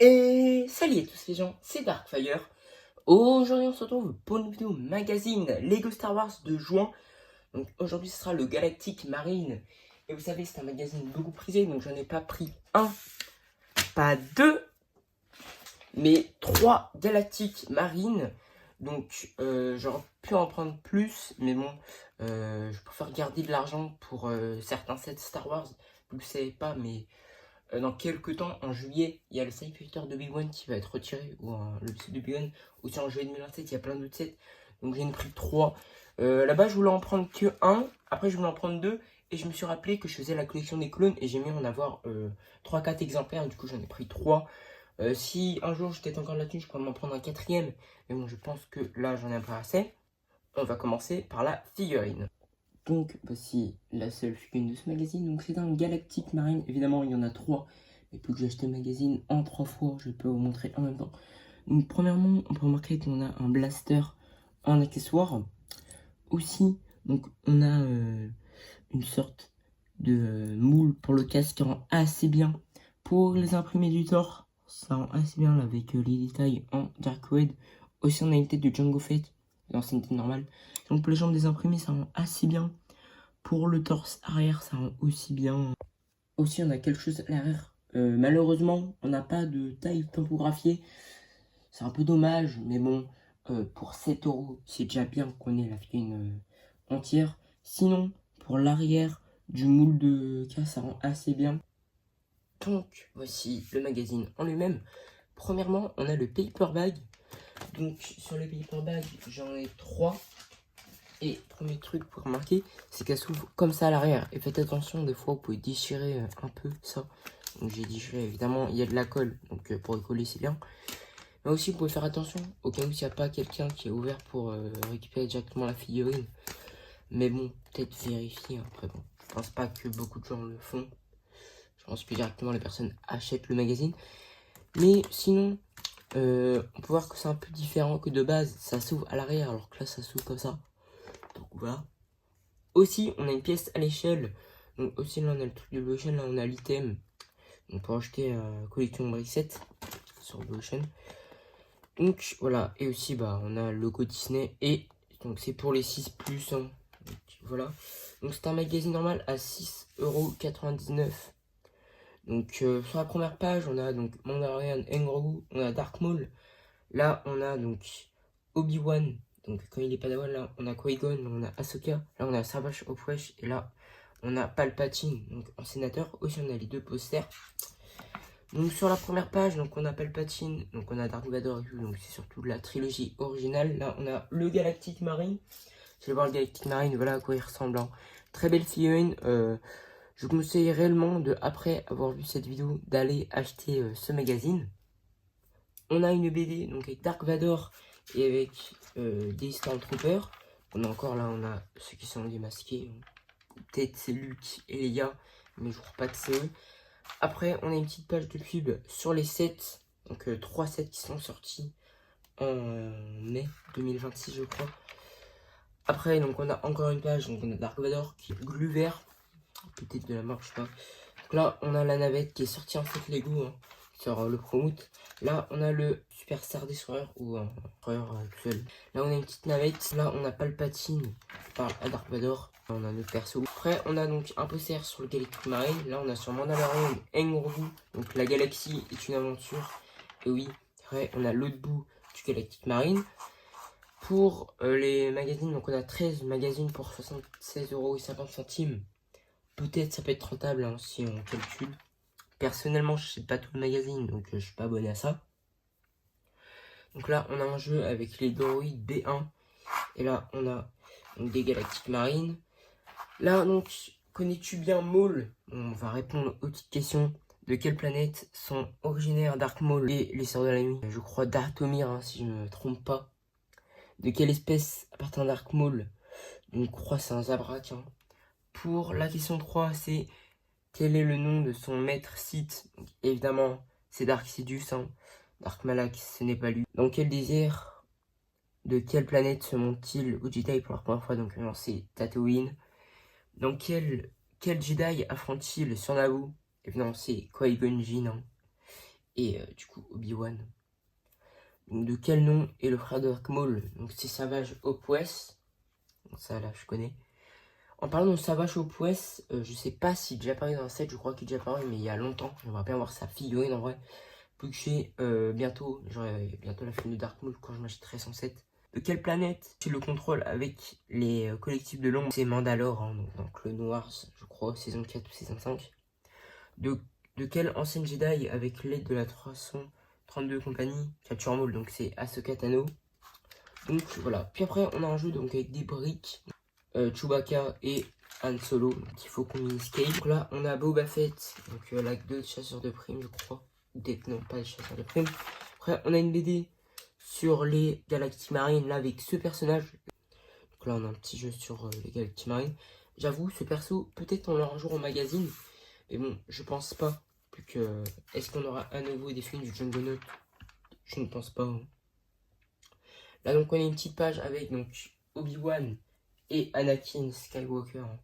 Et salut à tous les gens, c'est Darkfire. Aujourd'hui on se retrouve pour une vidéo magazine Lego Star Wars de juin. Donc aujourd'hui ce sera le Galactic Marine. Et vous savez c'est un magazine beaucoup prisé, donc j'en ai pas pris un, pas deux, mais trois Galactic Marine. Donc j'aurais pu en prendre plus, mais bon, je préfère garder de l'argent pour certains sets Star Wars. Vous ne le savez pas, mais dans quelques temps, en juillet, il y a le Side Fighter de Big One qui va être retiré, ou le set de Big One. Aussi en juillet 2027, il y a plein d'autres sets. Donc j'en ai pris 3. Là-bas, je voulais en prendre que 1. Après, je voulais en prendre 2. Et je me suis rappelé que je faisais la collection des clones. Et j'ai mis en avoir 3-4 exemplaires. Du coup, j'en ai pris 3. Si un jour j'étais encore là-dessus, je pourrais m'en prendre un quatrième. Mais bon, je pense que là, j'en ai pas assez. On va commencer par la figurine. Donc voici la seule figurine de ce magazine. Donc c'est un Galactic Marine. Évidemment il y en a 3. Mais plus que j'ai acheté le magazine en 3 fois, je peux vous montrer en même temps. Donc premièrement, on peut remarquer qu'on a un blaster en accessoire. Aussi, donc on a une sorte de moule pour le casque qui rend assez bien. Pour les imprimés du Thor, ça rend assez bien là, avec les détails en Dark Red. Aussi on a une tête de Jango Fett. Non, c'est une tête normale. Donc pour les jambes des imprimés, ça rend assez bien. Pour le torse arrière, ça rend aussi bien. Aussi, on a quelque chose à l'arrière. Malheureusement, on n'a pas de taille tampographiée. C'est un peu dommage, mais bon, pour 7 €, c'est déjà bien qu'on ait la figurine entière. Sinon, pour l'arrière du moule de cas, ça rend assez bien. Donc, voici le magazine en lui-même. Premièrement, on a le paper bag. Donc, sur le paper bag, j'en ai 3. Et premier truc pour remarquer, c'est qu'elle s'ouvre comme ça à l'arrière. Et faites attention, des fois vous pouvez déchirer un peu ça. Donc j'ai déchiré, évidemment, il y a de la colle. Donc pour y coller, c'est bien. Mais aussi, vous pouvez faire attention au cas où il n'y a pas quelqu'un qui est ouvert pour récupérer directement la figurine. Mais bon, peut-être vérifier après. Bon, je pense pas que beaucoup de gens le font. Je pense que directement les personnes achètent le magazine. Mais sinon, on peut voir que c'est un peu différent que de base. Ça s'ouvre à l'arrière, alors que là, ça s'ouvre comme ça. Donc voilà. Aussi, on a une pièce à l'échelle. Donc aussi, là, on a le truc de Blue Ocean. Là, on a l'item. On peut acheter collection Brixet sur Blue Ocean. Donc voilà. Et aussi, bah, on a le logo Disney. Et donc, c'est pour les 6+. Hein. Donc, voilà. Donc, c'est un magazine normal à 6,99 €. Donc, sur la première page, on a donc Mandalorian and Grogu. On a Dark Maul. Là, on a donc Obi-Wan. Donc quand il est Padawan, là on a Qui-Gon, là on a Ahsoka, là on a Savage Opress et là on a Palpatine, donc en sénateur. Aussi on a les 2 posters. Donc sur la première page, donc on a Palpatine, donc on a Dark Vador et tout, donc c'est surtout de la trilogie originale. Là on a le Galactic Marine. Je vais voir le Galactic Marine, voilà à quoi il ressemble. Hein. Très belle figurine. Je vous conseille réellement de, après avoir vu cette vidéo, d'aller acheter ce magazine. On a une BD donc avec Dark Vador et avec des Stormtroopers. On a encore là, on a ceux qui sont démasqués. Peut-être c'est Luke et Leia, mais je crois pas que c'est eux. Après, on a une petite page de pub sur les sets. Donc 3 sets qui sont sortis en mai 2026, je crois. Après, donc on a encore une page. Donc on a Dark Vador qui est glu vert. Peut-être de la marque, je sais pas. Donc là, on a la navette qui est sortie en fait Lego. Hein, sur le promote. Là, on a le Super Star Destroyer ou un destroyer tout seul. Là, on a une petite navette. Là, on a Palpatine par Dark Vador. Là, on a notre perso. Après, on a donc un poster sur le Galactic Marine. Là, on a sur Mandalorian and Grogu. Donc, la galaxie est une aventure. Et oui, après, on a l'autre bout du Galactic Marine. Pour les magazines, donc on a 13 magazines pour 76,50 €. Peut-être ça peut être rentable hein, si on calcule. Personnellement, je sais pas tout le magazine, donc je suis pas abonné à ça. Donc là, on a un jeu avec les droïdes B1. Et là, on a donc, des Galactic Marines. Là, donc, connais-tu bien Maul? On va répondre aux petites questions. De quelle planète sont originaires Dark Maul et les Sœurs de la Nuit? Je crois Dathomir, hein, si je ne me trompe pas. De quelle espèce appartient Dark Maul? On croit c'est un Zabrak. Hein. Pour la question 3, c'est quel est le nom de son maître Sith? Donc, évidemment, c'est Dark Sidious. Hein. Dark Malak, ce n'est pas lui. Dans quel désert de quelle planète se montent-ils aux Jedi pour la première fois? Donc, c'est Tatooine. Dans quel Jedi affrontent-ils sur Naboo? Évidemment, c'est Qui-Gon Jinn. Hein. et du coup Obi-Wan. Donc de quel nom est le frère de Dark Maul? Donc c'est Savage Opress. Donc ça là je connais. En parlant de Savage Opress, je sais pas s'il est déjà apparu dans un set, je crois qu'il est déjà apparu mais il y a longtemps. J'aimerais bien voir sa figurine en vrai. Vu que j'ai bientôt la fin de Dark Maul quand je m'achèterai son set. De quelle planète j'ai le contrôle avec les collectifs de l'ombre? C'est Mandalore, hein, donc le Noir, je crois, saison 4 ou saison 5. De quelle ancienne Jedi avec l'aide de la 332 compagnie capture Maul? Donc c'est Ahsoka Tano. Donc voilà. Puis après on a un jeu donc avec des briques, Chewbacca et Han Solo. Donc il faut qu'on mini scale. Donc là on a Boba Fett, donc la 2 chasseurs de primes je crois. Peut-être non pas les chasseurs de primes. Après on a une BD sur les Galactic Marines là avec ce personnage. Donc là on a un petit jeu sur les Galactic Marines. J'avoue ce perso peut-être on l'aura un jour en magazine. Mais bon je pense pas. Plus que est-ce qu'on aura à nouveau des films du Jungle Note? Je ne pense pas. Hein. Là donc on a une petite page avec donc Obi-Wan et Anakin Skywalker. Hein.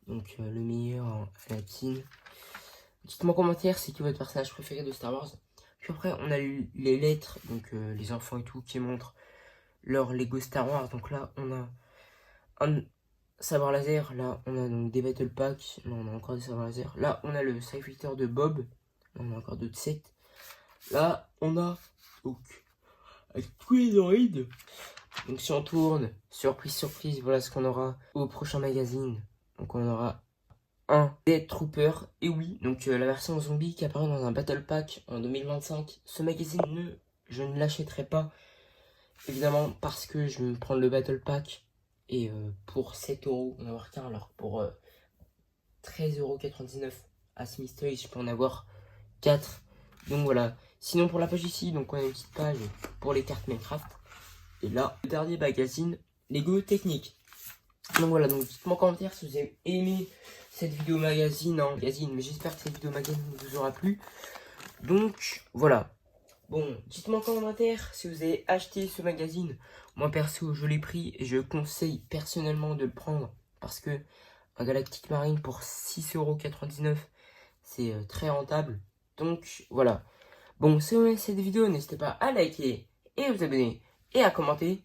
Donc le meilleur Anakin. Dites-moi en commentaire c'est qui votre personnage préféré de Star Wars. Puis après on a les lettres, donc les enfants et tout qui montrent leur Lego Star Wars. Donc là on a un sabre laser, là on a donc des battle packs, là on a encore des sabres laser. Là on a le Fighter de Bob, là on a encore d'autres sets. Là on a donc avec tous les droïdes. Donc si on tourne, surprise surprise, voilà ce qu'on aura au prochain magazine. Donc on aura un Death Trooper, et oui, donc la version zombie qui apparaît dans un Battle Pack en 2025. Ce magazine, je ne l'achèterai pas, évidemment, parce que je vais me prendre le Battle Pack. Et pour 7 euros, on va avoir qu'un, alors pour 13,99 € à Mystery, je peux en avoir 4. Donc voilà. Sinon pour la page ici, donc on a une petite page pour les cartes Minecraft. Et là, le dernier magazine, Lego Technique. Donc voilà, donc dites-moi en commentaire si vous avez aimé cette vidéo magazine, mais j'espère que cette vidéo magazine vous aura plu. Donc voilà. Bon, dites-moi en commentaire si vous avez acheté ce magazine. Moi perso, je l'ai pris et je conseille personnellement de le prendre. Parce que un Galactic Marine pour 6,99 €, c'est très rentable. Donc voilà. Bon, si vous aimez cette vidéo, n'hésitez pas à liker et à vous abonner et à commenter.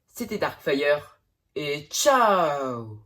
C'était Darkfire et ciao!